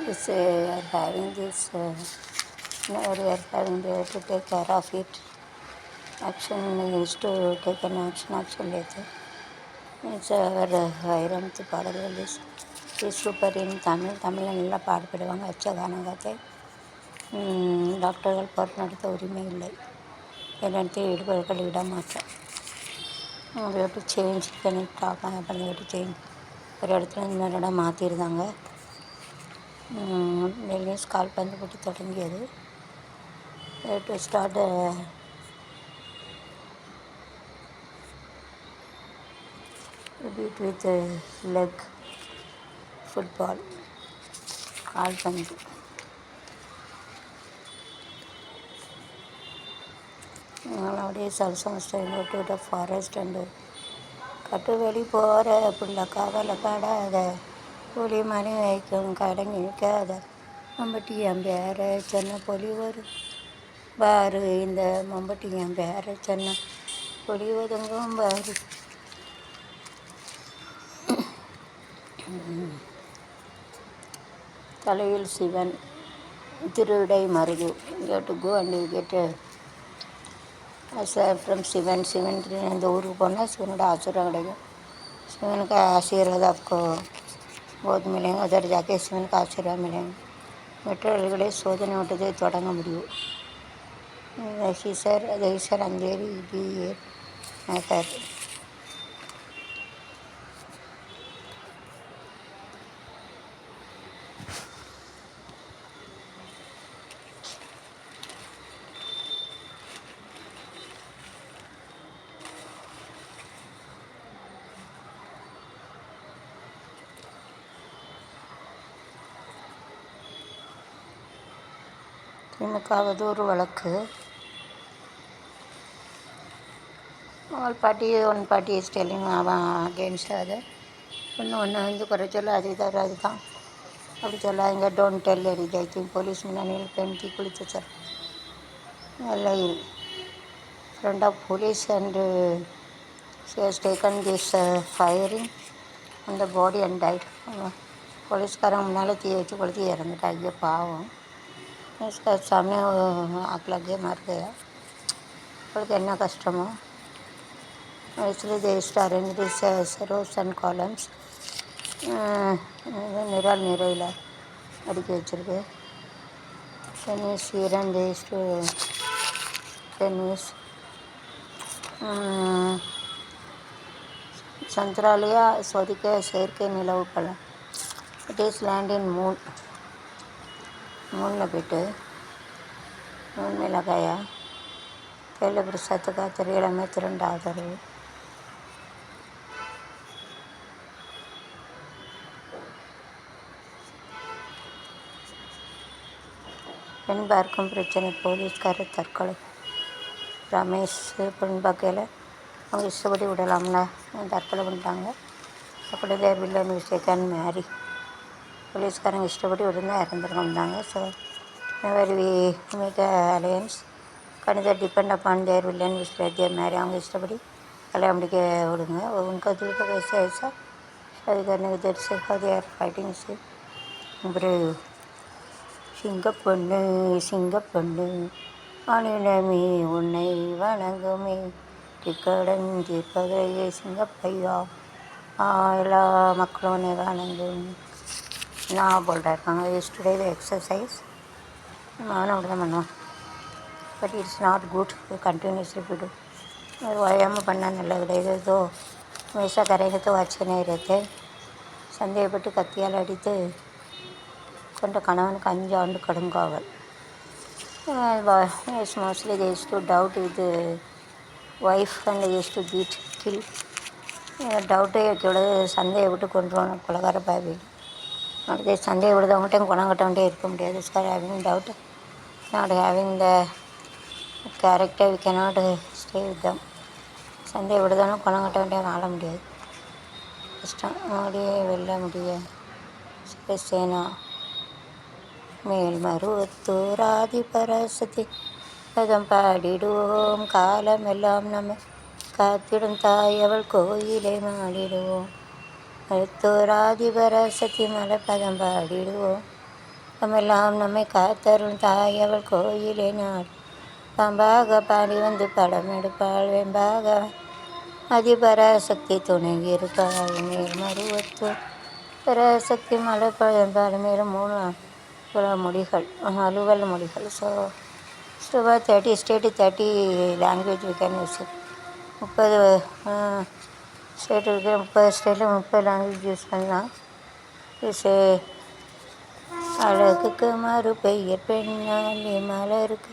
This are having this, now we are having to take care of it. Action is to take an action later. It's our Vairamuthu பாடல்கள் is super இன் தமிழில் நல்லா பாடுபடுவாங்க. அச்சகானகத்தை டாக்டர்கள் போர் நடத்த உரிமை இல்லை, என்னத்தை ஈடுபடுகள் விட மாட்டேன். விட்டு சேஞ்ச் பண்ணி டாப் பண்ணி விட்டு சேஞ்ச் ஒரு இடத்துல இன்னொரு இடம் மாற்றிருந்தாங்க. நியூஸ் கால் பண்ணி போட்டு தொடங்கியது. To start beat with leg football கால்பந்து. nowadays also must go to the forest and கட்டு வெளி போகிற புள்ள காவலை படாத புளி மணி வைக்கும் கடங்கி நிற்காத மம்பட்டி என் பேர சென்ன பொலி வரும் பாரு இந்த மம்பட்டி என் பேர சென்ன பொலி ஒதுங்கும் பாரு. தலையில் சிவன் திருவிடை Marudhu. You have to go and you get from Sivan இந்த ஊருக்கு போனால் சிவனோட ஆசீர்வாதம் கிடைக்கும். சிவனுக்கு आशीर्वाद आपको बहुत मिलेंगे. उधर जाके சிவன் का आशीर्वाद मिलेंगे. மெட்ரோல்களே சோதனை ஓட்டத்தை தொடங்க முடியும். சார் சார் அந்தேரி பிஏ மேக்கர். திமுகவது ஒரு வழக்கு. All party one party is telling அவன் அகெயின்ஸ்ட் அதை ஒன்று குறை சொல்ல அதுதான் அப்படி சொல்லாதீங்க. Don't tell anything. போலீஸ் முன்னாடியில் பெண் தீ குளித்து சார் நல்லா friend of police and she has taken this firing on the body and died. போலீஸ்காரங்க முன்னால் தீ வச்சு கொளுத்தி இறந்துட்டாங்க. பாவம். इसका सामने आग लगे मर गया. அவளுக்கு என்ன கஷ்டமோ. इसलिए they arrange this rows and columns. நிறையில் அடுக்கி வச்சுருக்கு. டென்னிஸ் ஈரன் தேஸ் டு டென்னிஸ் சந்திராலயா சோதிக்க செயற்கை நிலவு பழம். இட் இஸ் லேண்ட் இன் மூணில் போய்ட்டு மூணு में लगाया. पहले बरसात का त्रियला में तिरंडा आदरவு. பெண் பார்க்கும் பிரச்சனை. போலீஸ்காரர் தற்கொலை. ரமேஷ் பெண் பார்க்கையில் அவங்க இஷ்டப்படி விடலாம்ல, தற்கொலை பண்ணிட்டாங்க. அப்படி தேர் வில்லன் மிஸ்டேக்கன் மேரி. போலீஸ்காரங்க இஷ்டப்படி விடுந்தா இறந்துருக்க மாட்டாங்க. So very we make alliance கணித டிபெண்ட் அப்பான் தேர் வில்லன் மிஸ்டேக் தேர் மேரி. அவங்க இஷ்டப்படி கல்யாணம் முடிக்க விடுங்க. உனக்கு தூக்க வயசு ஆயிடுச்சா அது கண்ணுக்கு தெரிச்சு தேர் ஃபைட்டிங் சி பிரேவ். சிங்கப்பொண்ணு அணிலமே உன்னை வணங்குமே திக்கடன் தீர்ப்பதையே சிங்கப்பையா எல்லா மக்களும் உன்னை வணங்கும் நான் போல்டாக இருக்காங்க. எஸ்டுடே த எக்ஸசைஸ் நானும் அப்படி தான் பண்ணுவேன். But it's not good continuously போய்ட்டு அது ஓயாமல் பண்ணால் நல்லது கிடையாது. ஏதோ வயசாக கரைகத்தோ வச்சு நேரத்தை சந்தேகப்பட்டு கத்தியால் அடித்து கொண்ட கணவனுக்கு 5 ஆண்டு கடுங்காவல். Is mostly they use to doubt with wife and use to beat kill. டவுட்டே வைக்கூடாது. சந்தேகப்பட்டு கொண்டுருவாங்க கொலகார பாவி. அப்படி சந்தேகப்படுத்தவங்கள்ட்டையும் குணங்கட்டவன்ட்டே இருக்க முடியாது. Sir having doubt not having the character we cannot stay with them. சந்தேகப்படுத்தாலும் குணங்கட்டவன்ட்டே வாழ முடியாது. கஷ்டம். அப்படியே வெல்ல முடியாது. சிவசேனா மேல்மருவத்தூராதி பராசக்தி பதம் பாடிடுவோம். காலமெல்லாம் நம்ம காத்திடும் தாய் அவள் கோயிலை மாடிடுவோம். மருத்தூராதி பராசக்தி மலை பதம் பாடிடுவோம். நம்மெல்லாம் நம்மை காத்தருள் தாயவள் கோயிலே நாள் பாம்பாக பாடி வந்து படம் எடுப்பாள் வெம்பாக அதிபராசக்தி துணை இருப்பாள் மேல் மருவத்தூர் பராசக்தி மலை பழம்பாடு மேலும் 3 மொழிகள் அலுவல் மொழிகள். So 30 state 30 language we can use. 30 state இருக்கிற 30 ஸ்டேட்டில் 30 லாங்குவேஜ் யூஸ் பண்ணலாம். யூஸே அழகுக்கு மறு பெயர் பெண்ணாலே மலருக்கு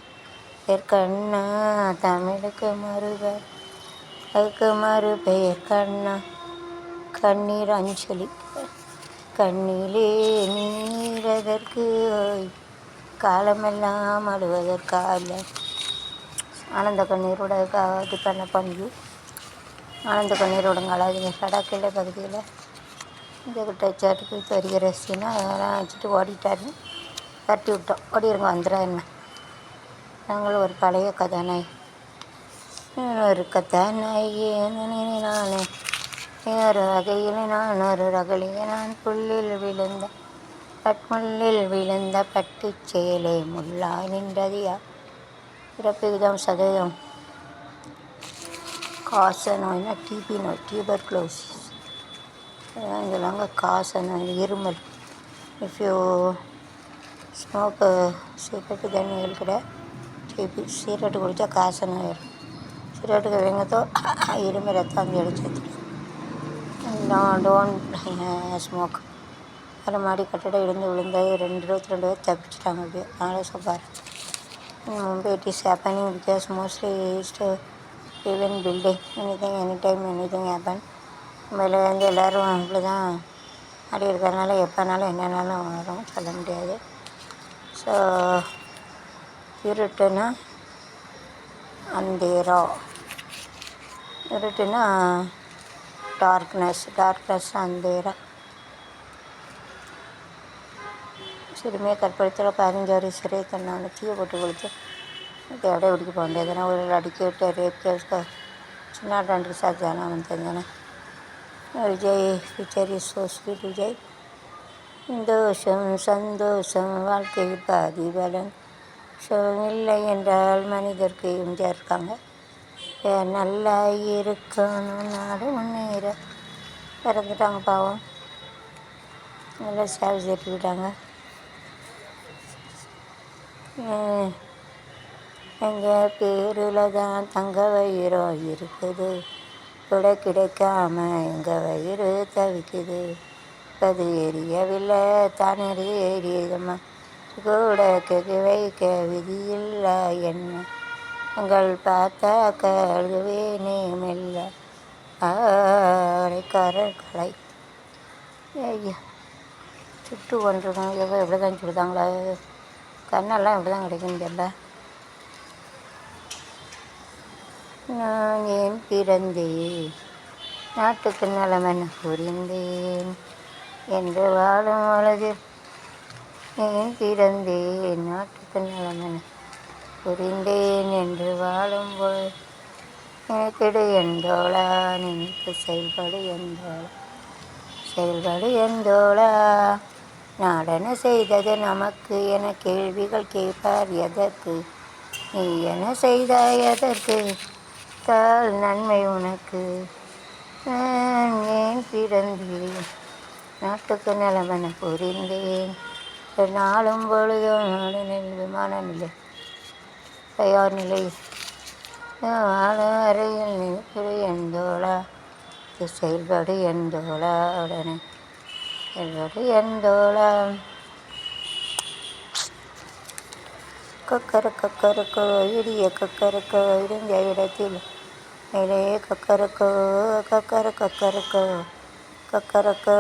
பெயர் கண்ணா தமிழுக்கு மறுபெயர் அதுக்கு மறு பெயர் கண்ணா கண்ணீர் அஞ்சலி கண்ணிலே நீரதற்கு காலமெல்லாம் அழுவதற்காக ஆனந்த கண்ணீரோட டிபெண்ட் அப்பான் யூ. ஆனந்த கண்ணீரோட அழாதீங்க. லடாக்கில் பகுதியில் இந்த டச்சாட்டுக்கு வருகிற ரசினா அதெல்லாம் வச்சுட்டு ஓடிட்டாருன்னு தட்டி விட்டோம். ஓடிருங்க வந்துடா என்ன. நாங்களும் ஒரு பழைய கதாநாயகி ஒரு கதாநாயகி நானே ஒரு வகையில் நான் ஒரு ரகளில் நான் புல்லில் விழுந்த பட்முள்ளில் விழுந்த பட்டு சேலை முள்ளாய் நின்றதியா. பிறப்பு விதம் சதவீதம் காச நோய்னா டிபி நோய் டியூபர்குலோசிஸ் சொல்லுவாங்க. காச நோய் இருமல். இஃப் யூ ஸ்மோக் சிகரெட்டு தண்ணிகள் கூட டிபி. சிகரெட்டு குடித்தா காச நோய் வரும். சிகரெட்டுக்கு வெங்கத்தோ இருமல் ரத்தம் அடிச்சு டோன்ட் ஸ்மோக். அதில் மாடி கட்டடம் இருந்து விழுந்தது 22 பேர் தப்பிச்சிட்டாங்க. அப்படியே அதனால் சொல்வார். Mumbai it is happening because mostly east even building any time happen. மும்பையில் வந்து எல்லோரும் இப்படி தான் ஆடி இருக்கிறதுனால எப்போனாலும் என்னென்னாலும் வரும் சொல்ல முடியாது. ஸோ இருட்டுன்னா அந்தேரா. இருட்டுன்னா டார்க்னஸ் அந்தேரா. சிறுமியை கற்பழித்தோட 15 வரை சிறை தன்னால தீயை போட்டு கொடுத்து தேட பிடிக்க போக வேண்டியதுனா ஒரு அடிக்க விட்டு ரேப் கேஸ் சின்ன 2 சார்ஜானா வந்ததுதானே. Vijay picture is so sweet. Vijay சந்தோஷம் வாழ்க்கை பாதி பலன் இல்லை என்றால் மனிதருக்கு எம்ஜிஆர் இருக்காங்க. நல்லா இருக்கணும் நாடு முன்னேற இறந்துட்டாங்க பாவம். நல்லா சேவை சேர்த்துக்கிட்டாங்க. எங்கள் பேரில் தான் தங்க வயிறோம் இருக்குது கூட கிடைக்காம எங்கள் வயிறு தவிக்குது. அது எரியவில்லை தானே எரியதம்மா கூட வைக்க விதியில்லை என்ன எங்கள் பார்த்தா கழுவேனே மெல்ல கரை ஐயா சுட்டு கொண்டிருக்காங்க. எப்படி தான் சுடுதாங்களா கண்ணெல்லாம் எப்படி தான் கிடைக்குன்னு தெரியல. நான் ஏன் பிறந்தேன் நாட்டுக்கு நலமென புரிந்தேன் என்று வாழும் அழகில் ஏன் பிறந்தேன் நாட்டுக்கு நலமென புரிந்தேன் என்று வாழும் போது நினைத்திடு எந்தோளா நினைத்து செயல்படு எந்தோளா நாடென செய்தது நமக்கு என கேள்விகள் கேட்பார் எதற்கு நீ என செய்தாய் எதற்கு தால் நன்மை உனக்கு. நான் ஏன் பிறந்தேன் நாட்டுக்கு நலமென புரிந்தேன் நாளும் பொழுதும் நாடு நெல் விமான நிலை தயார் நிலை வாழும் அறையில் நினைப்பது எந்தோளா செயல்படு எந்தோளா உடனே செயல்படு எந்தோளா. கக்கருக்கோ இடிய கக்கருக்கோ இருந்த இடத்தில் மேலே கக்கருக்கோ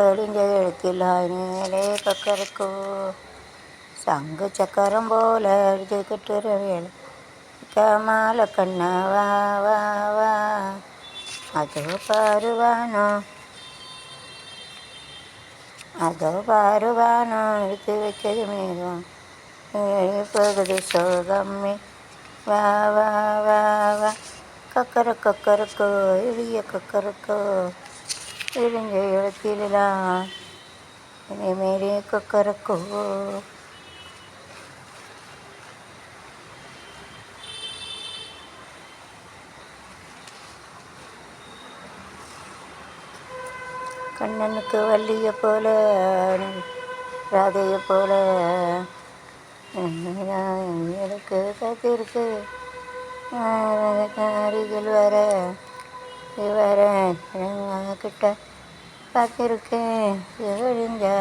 இடிந்த இடத்தில் மேலே கக்கருக்கோ சங்கு சக்கரம் போல அழுது கட்டுற வேலை கமால கண்ணா வா வா வா அதோ பாருவானோ எடுத்து வைக்கிறது மேகம் போகுது சோகம்மே வா வா வா வா கக்கருக்கோ இடிய கக்கருக்கோ இடிஞ்ச இடத்திலாம் மேலே கக்கருக்கோ கண்ணனுக்கு வள்ளியை போல ராதையை போல எனக்கு காத்திருக்கு அருகில் வர கிட்ட காத்திருக்கேன் விழிஞ்சா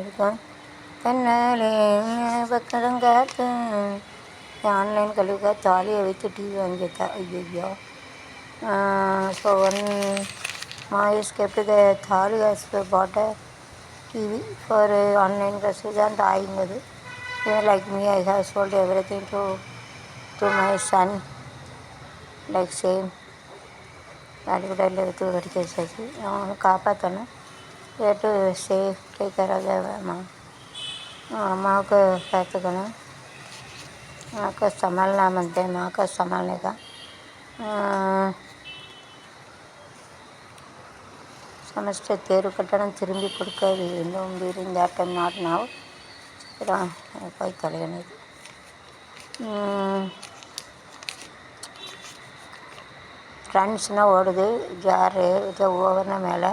இருக்கும் தன்னாலே பக்கம் காத்து ஆன்லைன் கல்விக்காக தாலியை வைத்து டிவி வாங்கிட்டா. ஐயோ. So one Mahesh kept the thali has bought a TV for online classes and dying with it. Like me, I have sold everything to my son. Like same. அது கூட இல்லை வித்து கடிக்க வச்சாச்சு. அவனை காப்பாற்றணும். கேட்டு சேஃப் டேக் கேர் ஆஃப் அம்மா. அம்மாவுக்கு பார்த்துக்கணும். माँ का संभालना बनते हैं, माँ का संभालने का समझते तेरु कट्टण तिरुम्बी கொடுக்க வேண்டும் that time not now போய் தலையணது. ஃப்ரெண்ட்ஸ்னால் ஓடுது ஜாரு இது ஓவர்னா மேலே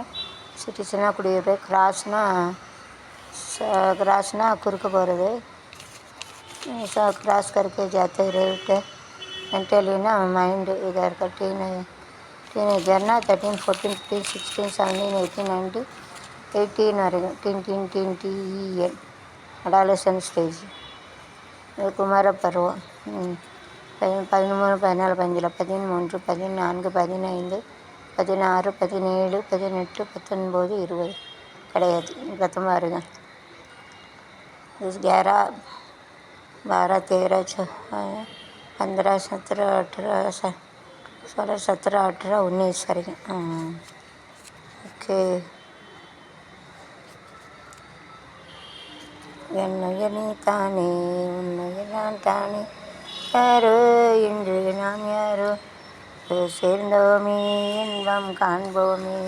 சிட்டிஸ்னால் குடியிருப்பு கிராஸ்னால் குறுக்க போகிறது. क्रॉस करके जाते रेट मेंटली ना माइंड इधर का टीनेजर ना 13, 14, 15, 16, 17, 18, 19, 18 वரைக்கும் TN அடாலசன்ட் ஸ்டேஜ். இது குமார பருவம். 13, 14, 15, 13, 14, 15, 16, 17, 18, 19, 20 கிடையாது. 19 வரைக்கும் 12, 13, 15, 17, 18, 16, 17, 18, 19 வரைக்கும். ஓகே. என்னைய நீ தானே உன்னைய நான் தானே யாரோ இன்று நாம் யாரோ சேர்ந்தோமே இன்பம் காண்போமே.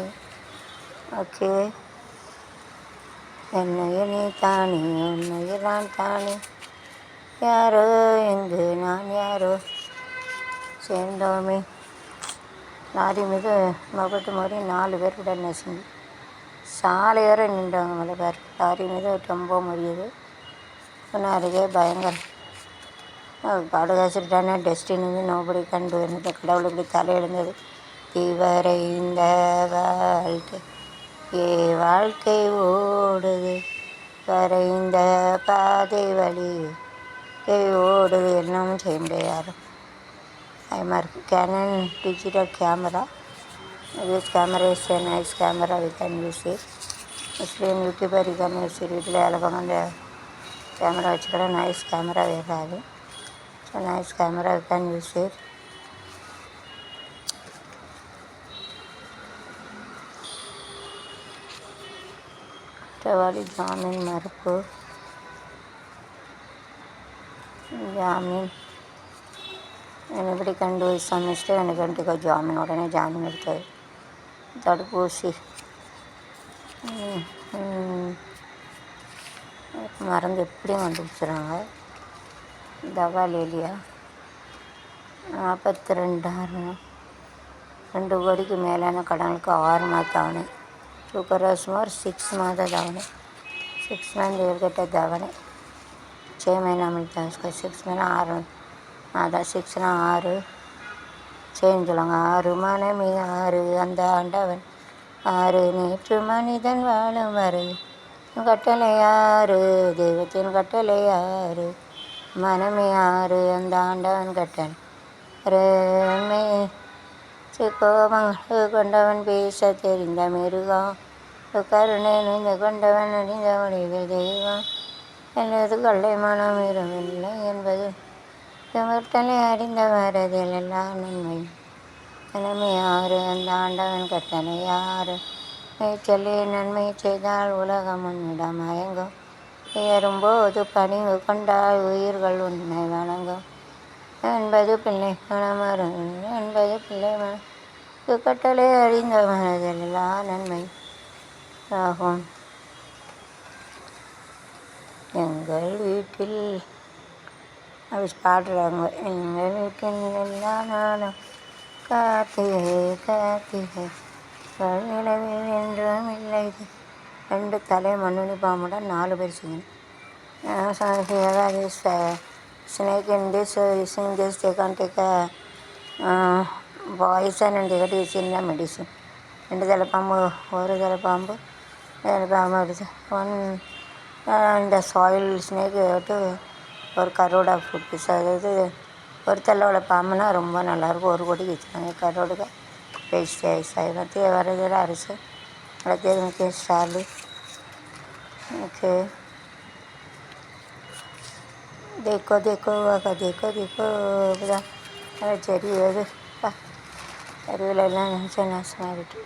ஓகே. என்னைய நீ தானே உன்னைய நான் தானே யாரோ எங்கு நான் யாரோ சேர்ந்தோமே. லாரி மீது மகட்டு மாதிரி 4 பேர் கூட நெசுங்கி சாலை வர நின்றாங்க. மலை பேர் லாரி மீது ரொம்ப முடியுது. அருகே பயங்கர பாடுகாசிட்டான டெஸ்டினி நோபடி கண்டு எனக்கு கடவுள் இப்படி தலையெழுந்தது. இவரைந்த வாழ்க்கை ஓடுது வரைந்த பாதை வழி ஓடுது என்னமும் செய்ய முடியாது யாரும். பயமாக இருக்குது. Canon digital camera. This camera is a nice camera, we can use it. Muslim YouTuber you can use it. வீட்டில் அழகாக அந்த கேமரா வச்சுக்கலாம். நைஸ் கேமரா வேறாது. So nice camera you can use it. குற்றவாளி ஜாமீன் மறுப்பு. ஜாமீன் எப்படி கண்டு சமைச்சிட்டு எனக்கு கண்டிக்க ஜாமீன் உடனே ஜாமீன் எடுத்தது. தடுப்பூசி மருந்து எப்படியும் கண்டுபிடிச்சிடுறாங்க. தவால் எலியா 42,000 2 கோடிக்கு மேலான கடனுக்கு 6 மாத தவணை. சுகரஸ்மோர் 6 மாத தவணை. 6 मंथ ஏற்பட்ட தவணை 6 महीना मिलता है उसका. 6 महीना 6 மாதம். 6னா 6 சேர்ந்து சொல்லுவாங்க. 6 மனமே 6 அந்த ஆண்டவன் 6 நேற்று மனிதன் வாழும் வரை கட்டளை 6 தெய்வத்தின் கட்டளை 6 மனமே 6 அந்த ஆண்டவன் கட்டளை கோபங்கள் கொண்டவன் பேச தெரிந்த மிருகம் கருணை நெஞ்ச கொண்டவன் அறிந்த மொழிகள் தெய்வம் எனது கொள்ளை மனம் இருவில்லை என்பது கட்டளை அறிந்த வரதில் எல்லா நன்மையும் நன்மை 6 அந்த ஆண்டவன் கட்டளை 6 சொல்லி நன்மை செய்தால் உலகம் உன்னிடம் மயங்கும் ஏறும்போது பணிவு கொண்டால் உயிர்கள் உன்னை வணங்கும் என்பது பிள்ளை மனமரும் என்பது பிள்ளை மனம் கட்டளை அறிந்த மனதில் எல்லா நன்மை ஆகும். எங்கள் வீட்டில் அப்படி பாடுறாங்க. எங்கள் வீட்டின் எல்லா நாளும் கார்த்திகை கார்த்திகை நிலவில் என்றும் இல்லை. 2 தலை மண்ணுனி பாம்புட 4 பேர் singing. This snake in this using this they can take a poison and they get use in the medicine. 2 தலை பாம்பு, ஒரு தலை பாம்பு, 2 பாம்பு எடுத்து இந்த சாயில் ஸ்னேக் விட்டு ஒரு கரோடா ஃபுட் பீஸ். அதாவது ஒரு தலை உள்ள பாம்புனா ரொம்ப நல்லாயிருக்கும். 1 கோடிக்கு வச்சுருக்காங்க. கரோடுக்கு பேஸ்ட் ஐஸாகி மற்ற வரதில் அரிசி வளர்த்து ஸ்டாலு. ஓகே देखो देखो आका देखो देखो இப்போதான் செடி எது அருவிலெல்லாம் நினச்சா நாசமாக விட்டு